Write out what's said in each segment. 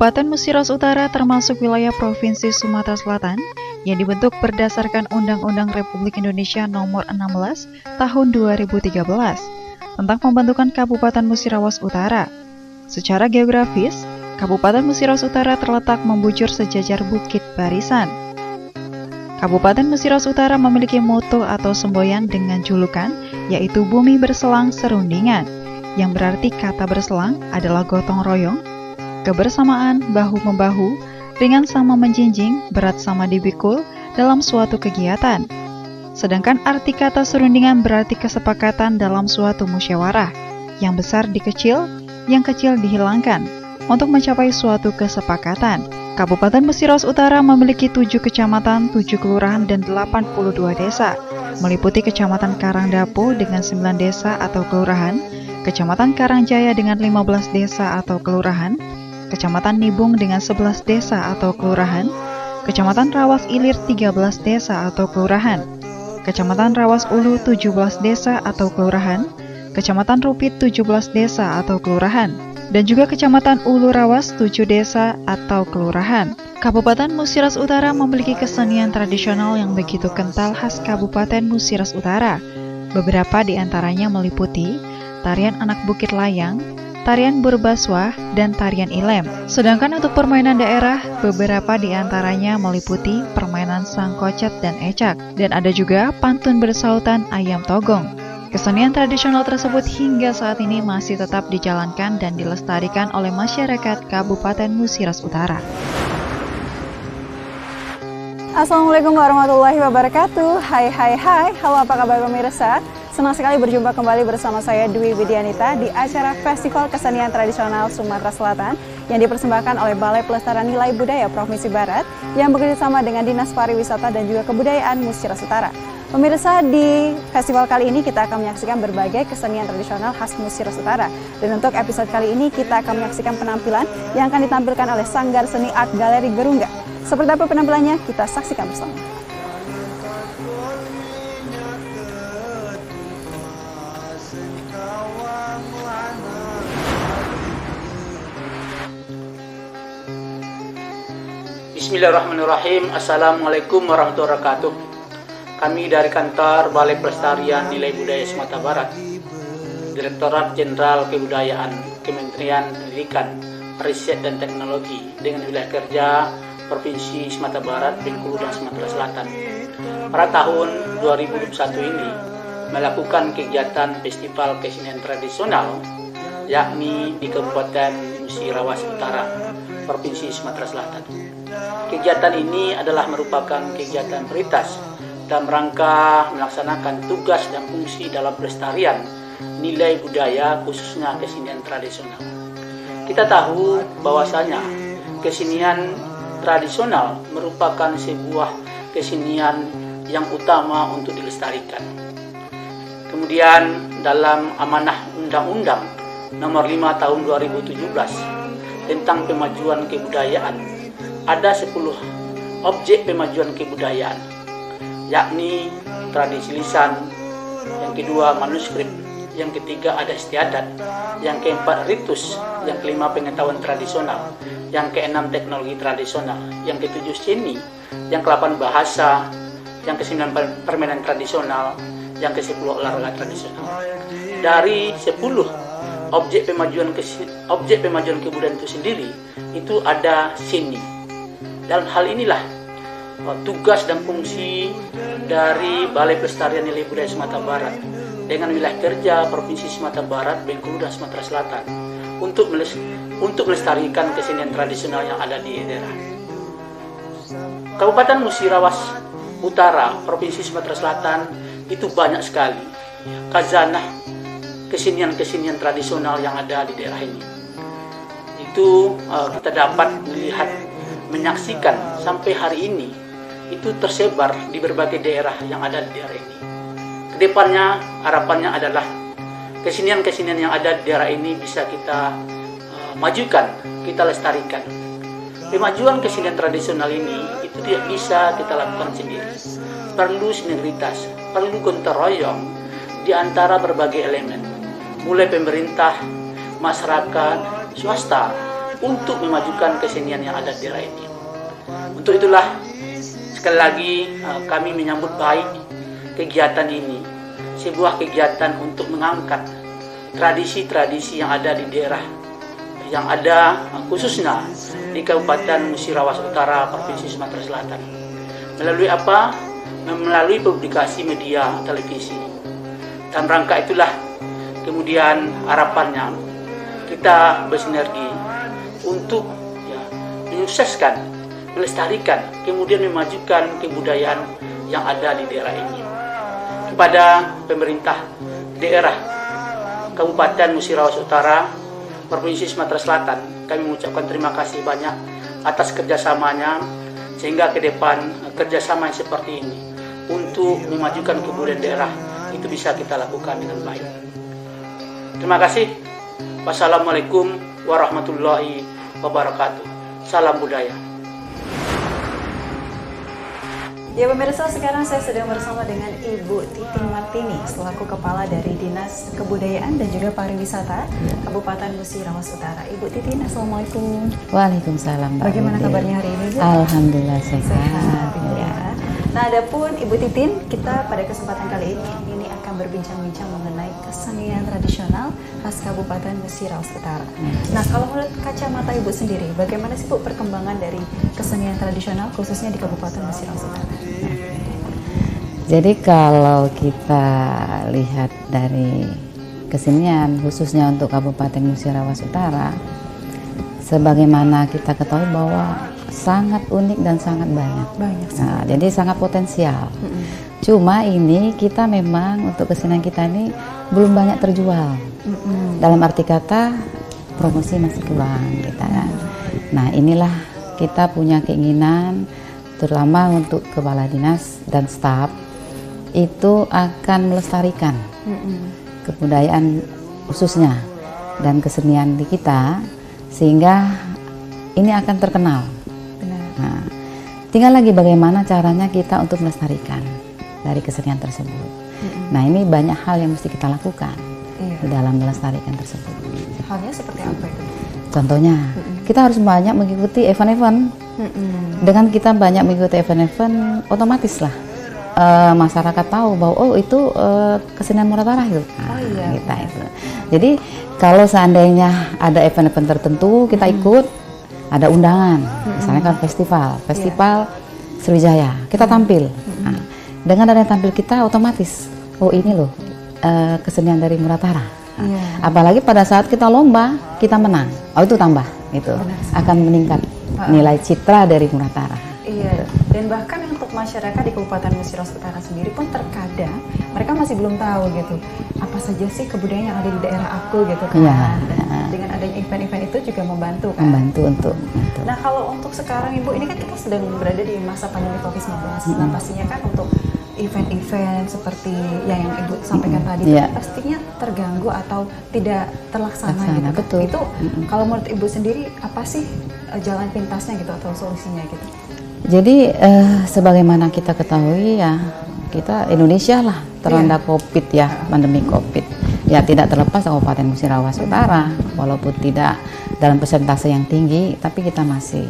Kabupaten Musi Rawas Utara termasuk wilayah Provinsi Sumatera Selatan yang dibentuk berdasarkan Undang-Undang Republik Indonesia Nomor 16 Tahun 2013 tentang pembentukan Kabupaten Musi Rawas Utara. Secara geografis, Kabupaten Musi Rawas Utara terletak membujur sejajar Bukit Barisan. Kabupaten Musi Rawas Utara memiliki moto atau semboyan dengan julukan yaitu Bumi Berselang Serundingan, yang berarti kata berselang adalah gotong royong, kebersamaan bahu-membahu, ringan sama menjinjing, berat sama dipikul dalam suatu kegiatan. Sedangkan arti kata serundingan berarti kesepakatan dalam suatu musyawarah, yang besar dikecil, yang kecil dihilangkan, untuk mencapai suatu kesepakatan. Kabupaten Musi Rawas Utara memiliki 7 kecamatan, 7 kelurahan, dan 82 desa, meliputi Kecamatan Karangdapo dengan 9 desa atau kelurahan, Kecamatan Karangjaya dengan 15 desa atau kelurahan, Kecamatan Nibung dengan 11 desa atau kelurahan, Kecamatan Rawas Ilir 13 desa atau kelurahan, Kecamatan Rawas Ulu 17 desa atau kelurahan, Kecamatan Rupit 17 desa atau kelurahan, dan juga Kecamatan Ulu Rawas 7 desa atau kelurahan. Kabupaten Musi Rawas Utara memiliki kesenian tradisional yang begitu kental khas Kabupaten Musi Rawas Utara. Beberapa di antaranya meliputi tarian anak bukit layang, tarian Burbaswah, dan tarian Ilem. Sedangkan untuk permainan daerah, beberapa di antaranya meliputi permainan sangkocet dan ecak, dan ada juga pantun bersautan ayam togong. Kesenian tradisional tersebut hingga saat ini masih tetap dijalankan dan dilestarikan oleh masyarakat Kabupaten Musi Rawas Utara. Assalamualaikum warahmatullahi wabarakatuh. Hai, halo apa kabar pemirsa? Senang sekali berjumpa kembali bersama saya Dwi Widianita di acara Festival Kesenian Tradisional Sumatera Selatan yang dipersembahkan oleh Balai Pelestarian Nilai Budaya Provinsi Barat yang bekerjasama dengan Dinas Pariwisata dan juga Kebudayaan Musi Rawas Utara. Pemirsa, di festival kali ini kita akan menyaksikan berbagai kesenian tradisional khas Musi Rawas Utara. Dan untuk episode kali ini kita akan menyaksikan penampilan yang akan ditampilkan oleh Sanggar Seni Art Galeri Gerungga. Seperti apa penampilannya? Kita saksikan bersama. Bismillahirrahmanirrahim. Assalamualaikum warahmatullahi wabarakatuh. Kami dari kantor Balai Pelestarian Nilai Budaya Sumatera Barat, Direktorat Jenderal Kebudayaan, Kementerian Pendidikan, Riset dan Teknologi dengan wilayah kerja Provinsi Sumatera Barat, Bengkulu, dan Sumatera Selatan. Pada tahun 2021 ini melakukan kegiatan Festival Kesenian Tradisional yakni di Kabupaten Musi Rawas Utara, Provinsi Sumatera Selatan. Kegiatan ini adalah merupakan kegiatan prioritas dalam rangka melaksanakan tugas dan fungsi dalam pelestarian nilai budaya khususnya kesenian tradisional. Kita tahu bahwasanya kesenian tradisional merupakan sebuah kesenian yang utama untuk dilestarikan. Kemudian dalam amanah Undang-Undang Nomor 5 Tahun 2017 tentang pemajuan kebudayaan ada 10 objek pemajuan kebudayaan, yakni tradisi lisan, yang kedua manuskrip, yang ketiga adat istiadat, yang keempat ritus, yang kelima pengetahuan tradisional, yang keenam teknologi tradisional, yang ketujuh seni, yang ke-8 bahasa, yang ke-9 permainan tradisional, yang ke-10 olahraga tradisional. Dari 10 objek pemajuan kebudayaan itu sendiri, itu ada seni. Dalam hal inilah tugas dan fungsi dari Balai Pelestarian Nilai Budaya Sumatera Barat dengan wilayah kerja Provinsi Sumatera Barat, Bengkulu, dan Sumatera Selatan untuk melestarikan kesenian tradisional yang ada di daerah. Kabupaten Musi Rawas Utara, Provinsi Sumatera Selatan itu banyak sekali khazanah kesenian tradisional yang ada di daerah ini. Itu kita dapat melihat, menyaksikan sampai hari ini itu tersebar di berbagai daerah yang ada di daerah ini. Kedepannya harapannya adalah kesenian-kesenian yang ada di daerah ini bisa kita majukan, kita lestarikan. Pemajuan kesenian tradisional ini itu tidak bisa kita lakukan sendiri. Perlu sinergitas, perlu gotong royong di antara berbagai elemen, mulai pemerintah, masyarakat, swasta, untuk memajukan kesenian yang ada di daerah ini. Untuk itulah sekali lagi kami menyambut baik kegiatan ini, sebuah kegiatan untuk mengangkat tradisi-tradisi yang ada di daerah yang ada khususnya di Kabupaten Musirawas Utara, Provinsi Sumatera Selatan. Melalui apa? Melalui publikasi media televisi. Dan rangka itulah kemudian harapannya kita bersinergi untuk menyukseskan, melestarikan, kemudian memajukan kebudayaan yang ada di daerah ini. Kepada pemerintah daerah Kabupaten Musirawas Utara, Provinsi Sumatera Selatan, kami mengucapkan terima kasih banyak atas kerjasamanya, sehingga ke depan kerjasama yang seperti ini untuk memajukan kebudayaan daerah itu bisa kita lakukan dengan baik. Terima kasih. Wassalamualaikum warahmatullahi wabarakatuh. Salam budaya. Ya pemirsa, sekarang saya sedang bersama dengan Ibu Titin Martini selaku Kepala dari Dinas Kebudayaan dan juga Pariwisata Kabupaten Musirawas Utara. Ibu Titin, Assalamualaikum. Waalaikumsalam. Bagaimana kabarnya hari ini, Bu? Alhamdulillah sehat. Ya. Nah, adapun Ibu Titin, kita pada kesempatan kali ini akan berbincang-bincang mengenai kesenian tradisional khas Kabupaten Musirawas Utara. Nah, kalau menurut kacamata Ibu sendiri, bagaimana sih Bu perkembangan dari kesenian tradisional khususnya di Kabupaten Musirawas Utara? Jadi kalau kita lihat dari kesenian khususnya untuk Kabupaten Musirawas Utara, sebagaimana kita ketahui bahwa sangat unik dan sangat banyak. Nah, jadi sangat potensial. Cuma ini kita memang untuk kesenian kita ini belum banyak terjual. Dalam arti kata promosi masih kurang, kita kan. Nah, inilah kita punya keinginan, terutama untuk kepala dinas dan staf itu akan melestarikan kebudayaan khususnya dan kesenian di kita sehingga ini akan terkenal. Nah, tinggal lagi bagaimana caranya kita untuk melestarikan dari kesenian tersebut. Nah, ini banyak hal yang mesti kita lakukan di dalam melestarikan tersebut. Halnya seperti apa itu? Contohnya, kita harus banyak mengikuti event-event. Dengan kita banyak mengikuti event-event, otomatis lah masyarakat tahu bahwa oh itu kesenian Muratara itu. Kita itu. Jadi kalau seandainya ada event-event tertentu kita ikut, ada undangan, misalnya kan festival Sriwijaya, kita tampil. Nah, dengan adanya tampil kita otomatis, oh ini loh kesenian dari Muratara. Apalagi pada saat kita lomba kita menang, oh itu tambah, itu akan meningkat nilai citra dari Muratara. Iya, dan bahkan untuk masyarakat di Kabupaten Musirawas Utara sendiri pun terkadang mereka masih belum tahu gitu apa saja sih kebudayaan yang ada di daerah aku gitu kan. Dengan adanya event-event itu juga membantu kan. Membantu untuk. Nah, kalau untuk sekarang Ibu, ini kan kita sedang berada di masa pandemi COVID-19. Nah, pastinya kan untuk event-event seperti yang Ibu sampaikan tadi itu pastinya terganggu atau tidak terlaksana gitu. Betul. Itu kalau menurut Ibu sendiri apa sih jalan pintasnya gitu atau solusinya gitu? Jadi sebagaimana kita ketahui ya, kita Indonesia lah terlanda COVID ya, pandemi COVID. Ya tidak terlepas Kabupaten Musirawas Utara, walaupun tidak dalam persentase yang tinggi, tapi kita masih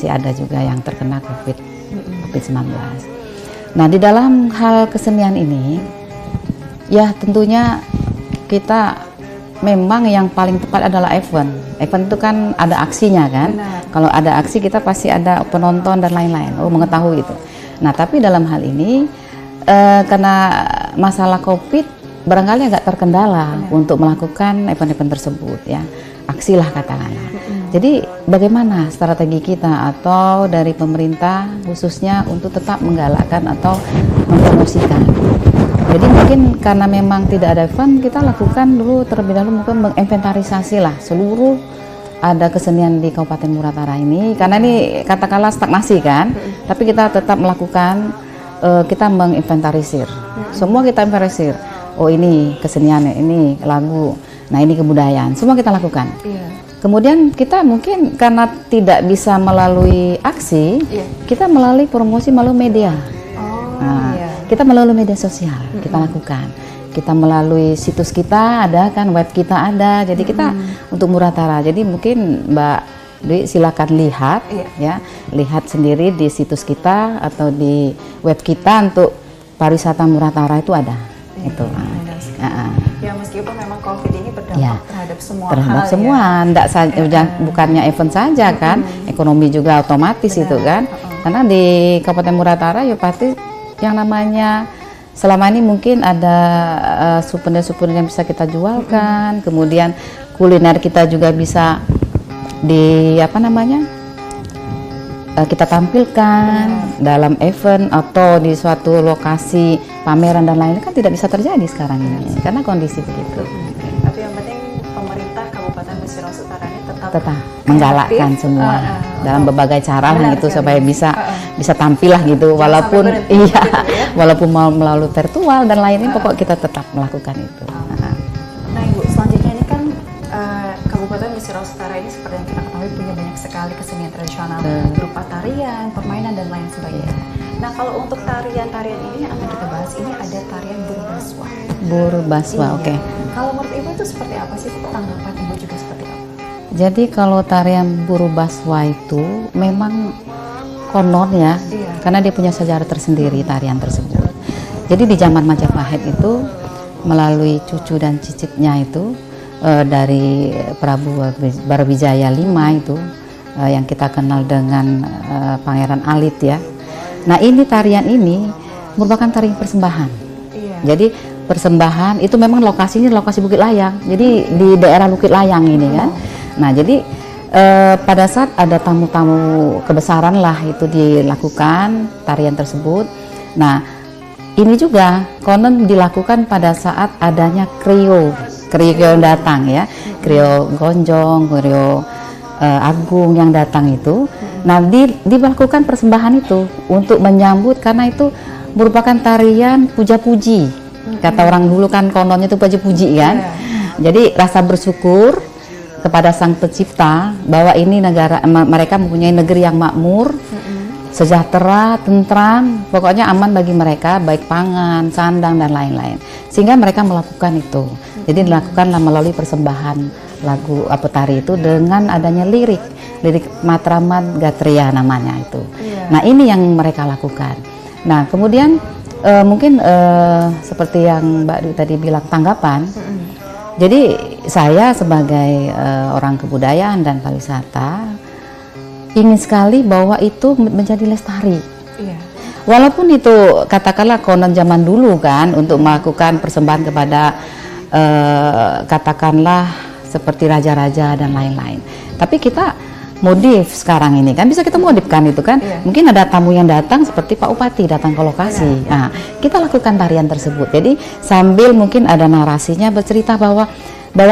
ada juga yang terkena COVID-19. Nah, di dalam hal kesenian ini, ya tentunya kita memang yang paling tepat adalah event. Event itu kan ada aksinya kan. Kalau ada aksi kita pasti ada penonton dan lain-lain. Oh, mengetahui itu. Nah, tapi dalam hal ini karena masalah COVID barangkali agak terkendala untuk melakukan event-event tersebut ya. Aksilah katakanlah. Jadi bagaimana strategi kita atau dari pemerintah khususnya untuk tetap menggalakkan atau mempromosikan. Jadi mungkin karena memang tidak ada event, kita lakukan dulu terlebih dahulu mungkin menginventarisasi lah seluruh ada kesenian di Kabupaten Muratara ini, karena ini katakanlah stagnasi kan, tapi kita tetap melakukan, kita menginventarisir, semua kita inventarisir, oh ini kesenian, ini lagu, nah ini kebudayaan, semua kita lakukan. Kemudian kita mungkin karena tidak bisa melalui aksi, kita melalui promosi melalui media. Kita melalui media sosial kita lakukan, kita melalui situs kita ada kan, web kita ada. Jadi kita untuk Muratara. Jadi mungkin Mbak Dwi silakan lihat ya, lihat sendiri di situs kita atau di web kita untuk pariwisata Muratara itu ada. Itu. Ya meskipun memang COVID ini berdampak Ya, terhadap semua terhadap hal semua, ya. enggak saja bukannya event saja kan, ekonomi juga otomatis itu kan. Karena di Kabupaten Muratara ya pasti yang namanya selama ini mungkin ada souvenir-souvenir yang bisa kita jualkan, kemudian kuliner kita juga bisa di apa namanya kita tampilkan dalam event atau di suatu lokasi pameran dan lain-lain, kan tidak bisa terjadi sekarang ini karena kondisi begitu. Tapi yang penting pemerintah Kabupaten Musirawas Utara ini Tetap menggalakkan semua dalam berbagai cara lah gitu supaya bisa tampil lah gitu, walaupun iya walaupun mau melalui virtual dan lainnya, pokok kita tetap melakukan itu. Nah Ibu, selanjutnya ini kan Kabupaten Musirawas Utara ini seperti yang kita ketahui punya banyak sekali kesenian tradisional berupa tarian, permainan dan lain sebagainya. Nah kalau untuk tarian-tarian ini yang akan kita bahas ini ada tarian Burubaswa. Burubaswa, oke. Kalau menurut Ibu itu seperti apa sih, tanggapan Ibu juga seperti apa? Jadi kalau tarian Burubaswa itu memang konon ya, karena dia punya sejarah tersendiri tarian tersebut. Jadi di zaman Majapahit itu melalui cucu dan cicitnya itu dari Prabu Barwijaya V itu yang kita kenal dengan Pangeran Alit ya. Nah ini tarian ini merupakan tarian persembahan. Jadi persembahan itu memang lokasinya lokasi Bukit Layang. Jadi di daerah Bukit Layang ini kan. Nah jadi pada saat ada tamu-tamu kebesaran lah itu dilakukan tarian tersebut. Nah ini juga konon dilakukan pada saat adanya Krio yang datang ya, Krio Gonjong, Krio Agung yang datang itu. Nah dilakukan persembahan itu untuk menyambut, karena itu merupakan tarian puja-puji. Kata orang dulu kan kononnya itu puja-puji kan. Jadi rasa bersyukur kepada Sang Pencipta bahwa ini negara mereka mempunyai negeri yang makmur, sejahtera, tentram, pokoknya aman bagi mereka, baik pangan, sandang dan lain-lain. Sehingga mereka melakukan itu. Jadi dilakukanlah melalui persembahan lagu apa tari itu dengan adanya lirik Matraman Gatria namanya itu. Nah ini yang mereka lakukan. Nah kemudian mungkin seperti yang Mbak Dwi tadi bilang tanggapan. Jadi saya sebagai orang kebudayaan dan pariwisata ingin sekali bahwa itu menjadi lestari. Walaupun itu katakanlah konon zaman dulu kan untuk melakukan persembahan kepada katakanlah seperti raja-raja dan lain-lain. Tapi kita modif sekarang ini kan, bisa kita modifkan itu kan. Mungkin ada tamu yang datang seperti Pak Upati datang ke lokasi. Nah, kita lakukan tarian tersebut. Jadi sambil mungkin ada narasinya bercerita bahwa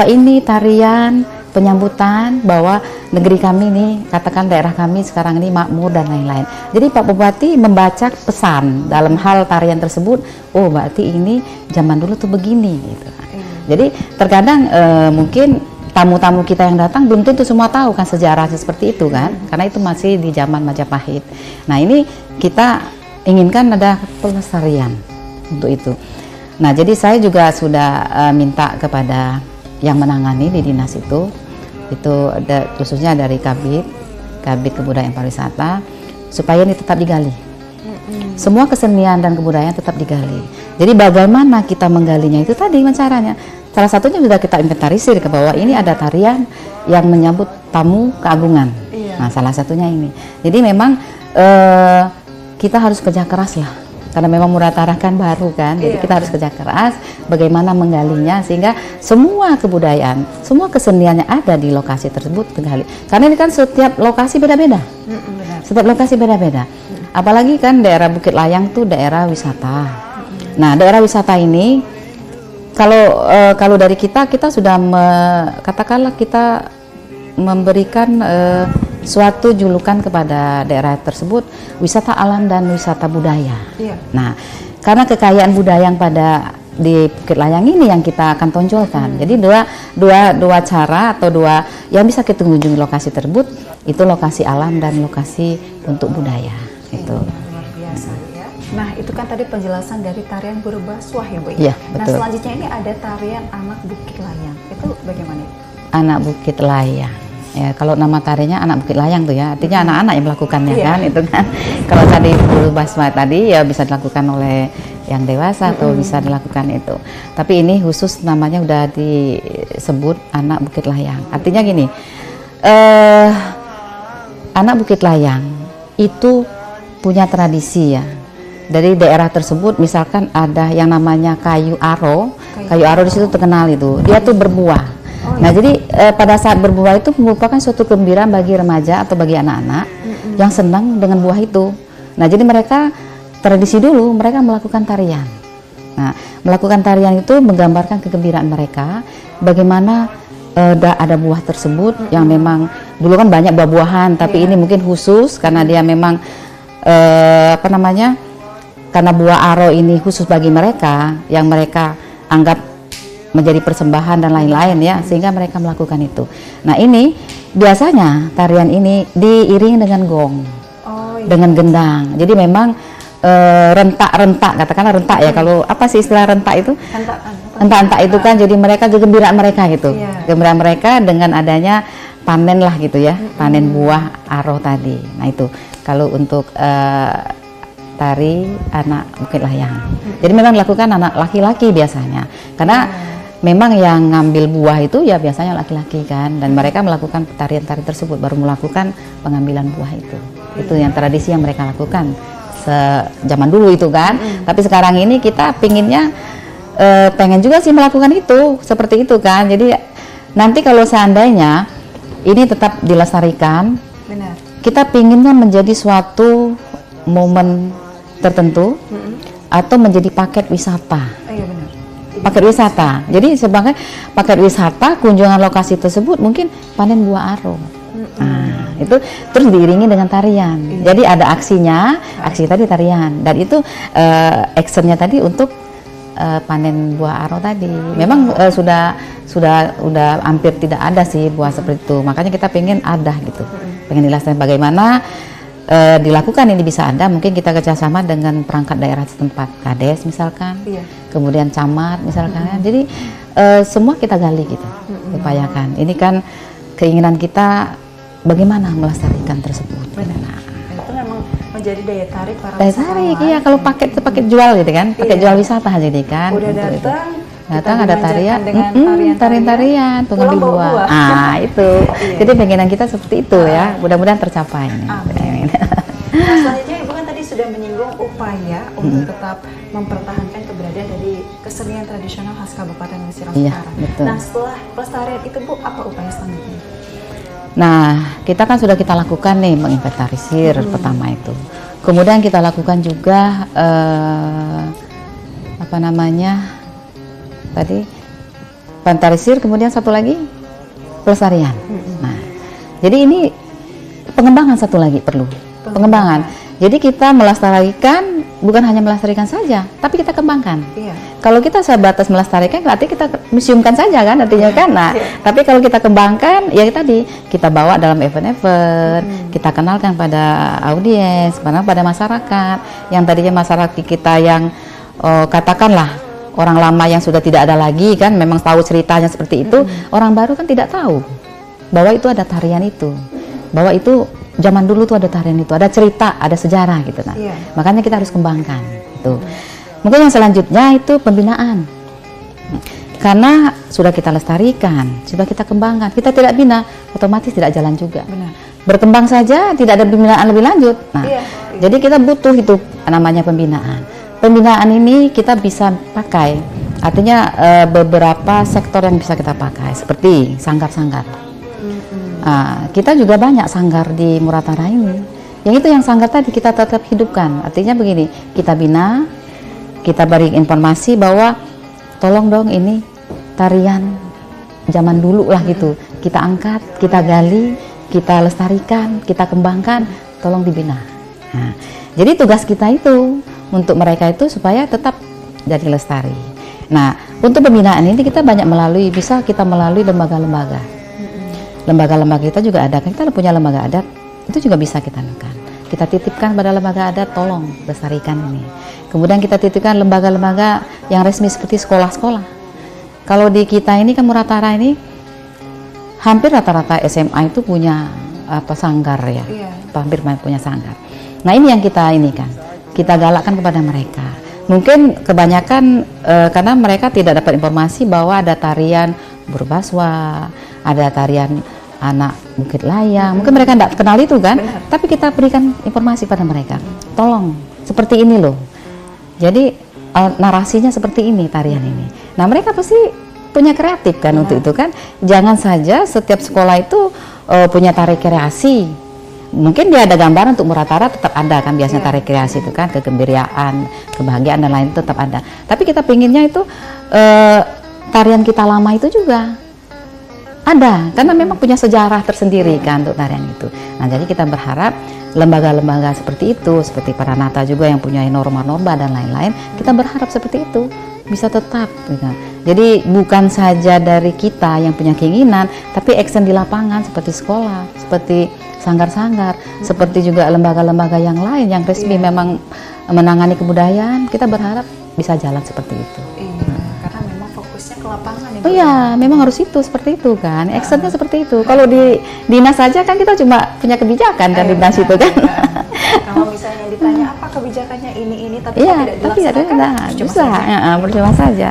ini tarian penyambutan bahwa negeri kami nih, katakan daerah kami sekarang ini makmur dan lain-lain. Jadi Pak Bupati membaca pesan dalam hal tarian tersebut. Oh, berarti ini zaman dulu tuh begini gitu. Jadi terkadang mungkin tamu-tamu kita yang datang belum tentu semua tahu kan sejarah seperti itu kan, karena itu masih di zaman Majapahit. Nah ini kita inginkan ada pelestarian untuk itu. Nah jadi saya juga sudah minta kepada yang menangani di dinas itu khususnya dari Kabid Kebudayaan Pariwisata, supaya ini tetap digali. Semua kesenian dan kebudayaan tetap digali. Jadi bagaimana kita menggalinya itu tadi caranya. Salah satunya sudah kita inventarisir ke bawah ini ada tarian yang menyambut tamu keagungan. Nah salah satunya ini. Jadi memang kita harus kerja keras lah. Karena memang Muratara kan baru kan, jadi kita harus kerja keras bagaimana menggalinya sehingga semua kebudayaan, semua keseniannya ada di lokasi tersebut tergali. Karena ini kan setiap lokasi beda-beda, setiap lokasi beda-beda. Apalagi kan daerah Bukit Layang tuh daerah wisata. Nah daerah wisata ini kalau dari kita sudah katakanlah kita memberikan suatu julukan kepada daerah tersebut wisata alam dan wisata budaya. Nah, karena kekayaan budaya yang pada di Bukit Layang ini yang kita akan tonjolkan. Jadi dua cara atau dua yang bisa kita kunjungi lokasi tersebut itu lokasi alam dan lokasi untuk budaya. Itu. Luar biasa ya. Nah, itu kan tadi penjelasan dari tarian Burbaswah ya, Bu. Iya, Nah, betul. selanjutnya ini ada tarian Anak Bukit Layang. Itu bagaimana? Anak Bukit Layang. Ya, kalau nama tarinya Anak Bukit Layang tuh ya, artinya anak-anak yang melakukannya Iya. kan, itu kan. Kalau tadi Burbaswah tadi ya bisa dilakukan oleh yang dewasa atau bisa dilakukan itu. Tapi ini khusus namanya udah disebut Anak Bukit Layang. Artinya gini, Anak Bukit Layang itu punya tradisi ya. Dari daerah tersebut misalkan ada yang namanya kayu aro di situ terkenal itu. Dia tuh berbuah. Nah, jadi pada saat berbuah itu merupakan suatu kegembiraan bagi remaja atau bagi anak-anak yang senang dengan buah itu. Nah, jadi mereka tradisi dulu mereka melakukan tarian. Nah, melakukan tarian itu menggambarkan kegembiraan mereka bagaimana ada buah tersebut yang memang dulu kan banyak buah-buahan, tapi ini mungkin khusus karena dia memang karena buah aro ini khusus bagi mereka yang mereka anggap menjadi persembahan dan lain-lain ya, sehingga mereka melakukan itu. Nah, ini biasanya tarian ini diiringi dengan gong, dengan gendang. Jadi memang rentak-rentak, katakanlah rentak ya. Kalau apa sih istilah rentak itu? Rentak-rentak itu kan jadi mereka kegembiraan mereka gitu. Kegembiraan mereka dengan adanya panen lah gitu ya, panen buah aro tadi. Nah, itu kalau untuk tari Anak Bukit Layang. Jadi memang dilakukan anak laki-laki biasanya. Karena memang yang ngambil buah itu ya biasanya laki-laki kan, dan mereka melakukan tarian-tarian tersebut baru melakukan pengambilan buah itu. Itu yang tradisi yang mereka lakukan zaman dulu itu kan. Tapi sekarang ini kita pinginnya pengen juga sih melakukan itu seperti itu kan. Jadi nanti kalau seandainya ini tetap dilestarikan, kita pinginnya menjadi suatu momen tertentu atau menjadi paket wisata. Paket wisata. Jadi sebagai paket wisata kunjungan lokasi tersebut mungkin panen buah aro. Nah, itu terus diiringi dengan tarian. Jadi ada aksinya, aksi tadi tarian, dan itu actionnya tadi untuk panen buah aro tadi. Memang sudah hampir tidak ada sih buah seperti itu. Makanya kita pengen ada gitu. Pengen dilestarikan bagaimana dilakukan ini bisa ada, mungkin kita kerjasama dengan perangkat daerah setempat, kades misalkan, kemudian camat misalkan. Jadi semua kita gali gitu, upayakan. Ini kan keinginan kita bagaimana melestarikan tersebut. Nah, itu memang menjadi daya tarik para daya tarik, iya. Kalau paket jual gitu kan, paket jual wisata jadi kan. Udah datang ada tarian, tarian pengambil buah. Itu. Jadi pengenan kita seperti itu ya. Mudah-mudahan tercapai. Nah, selanjutnya Ibu kan tadi sudah menyinggung upaya untuk tetap mempertahankan keberadaan dari kesenian tradisional khas Kabupaten Mesir Utara. Nah, setelah pelestarian itu Bu, apa upaya selanjutnya? Nah, kita kan sudah kita lakukan nih menginventarisir pertama itu. Kemudian kita lakukan juga tadi inventarisir, kemudian satu lagi pelestarian. Nah, jadi ini pengembangan satu lagi perlu. Pengembangan. Jadi kita melestarikan bukan hanya melestarikan saja, tapi kita kembangkan. Kalau kita sebatas melestarikan berarti kita museumkan saja kan artinya kan. Nah, tapi kalau kita kembangkan ya tadi kita bawa dalam event-event, kita kenalkan pada audiens, pada masyarakat yang tadinya masyarakat kita yang katakanlah orang lama yang sudah tidak ada lagi kan, memang tahu ceritanya seperti itu, orang baru kan tidak tahu bahwa itu ada tarian itu, bahwa itu zaman dulu tuh ada tarian itu, ada cerita, ada sejarah gitu. Nah, makanya kita harus kembangkan itu. Mungkin yang selanjutnya itu pembinaan, karena sudah kita lestarikan, sudah kita kembangkan, kita tidak bina, otomatis tidak jalan juga. Berkembang saja, tidak ada pembinaan lebih lanjut. Nah, jadi kita butuh itu namanya pembinaan. Pembinaan ini kita bisa pakai, artinya beberapa sektor yang bisa kita pakai, seperti sanggar-sanggar. Kita juga banyak sanggar di Muratara ini. Yang itu yang sanggar tadi kita tetap hidupkan. Artinya begini, kita bina, kita beri informasi bahwa tolong dong ini tarian zaman dulu lah gitu. Kita angkat, kita gali, kita lestarikan, kita kembangkan, tolong dibina. Nah, jadi tugas kita itu untuk mereka itu supaya tetap jadi lestari. Nah, untuk pembinaan ini kita banyak bisa kita melalui lembaga-lembaga. Lembaga-lembaga kita juga ada, kita punya lembaga adat, itu juga bisa kita lakukan. kita titipkan pada lembaga adat, tolong lestarikan ini. Kemudian kita titipkan lembaga-lembaga yang resmi seperti sekolah-sekolah. Kalau di kita ini kan Muratara ini hampir rata-rata SMA itu punya sanggar ya, hampir punya sanggar. Nah ini yang kita galakkan kepada mereka. Mungkin kebanyakan karena mereka tidak dapat informasi bahwa ada tarian Burbaswa, ada tarian anak Bukit Layang, mungkin mereka tidak kenal itu kan. Tapi kita berikan informasi pada mereka, tolong seperti ini loh, jadi narasinya seperti ini, tarian ini. Nah mereka pasti punya kreatif kan untuk itu kan. Jangan saja setiap sekolah itu punya tari kreasi. Mungkin dia ada gambaran untuk Muratara, tetap ada kan biasanya tari kreasi itu kan, kegembiraan, kebahagiaan dan lain tetap ada. Tapi kita pinginnya itu tarian kita lama itu juga ada, karena memang punya sejarah tersendiri kan untuk tarian itu. Nah jadi kita berharap lembaga-lembaga seperti itu, seperti Paranata juga yang punya norma-norma dan lain-lain, kita berharap seperti itu bisa tetap gitu. Jadi bukan saja dari kita yang punya keinginan, tapi action di lapangan seperti sekolah, seperti sanggar-sanggar, seperti juga lembaga-lembaga yang lain yang resmi memang menangani kebudayaan, kita berharap bisa jalan seperti itu. Karena memang fokusnya ke lapangan. Oh iya, memang harus itu seperti itu kan, actionnya seperti itu. Kalau di dinas saja kan kita cuma punya kebijakan kan di dinas itu kan. Kalau misalnya ditanya apa kebijakannya ini, tapi Iya, tidak dilaksanakan, percuma saja.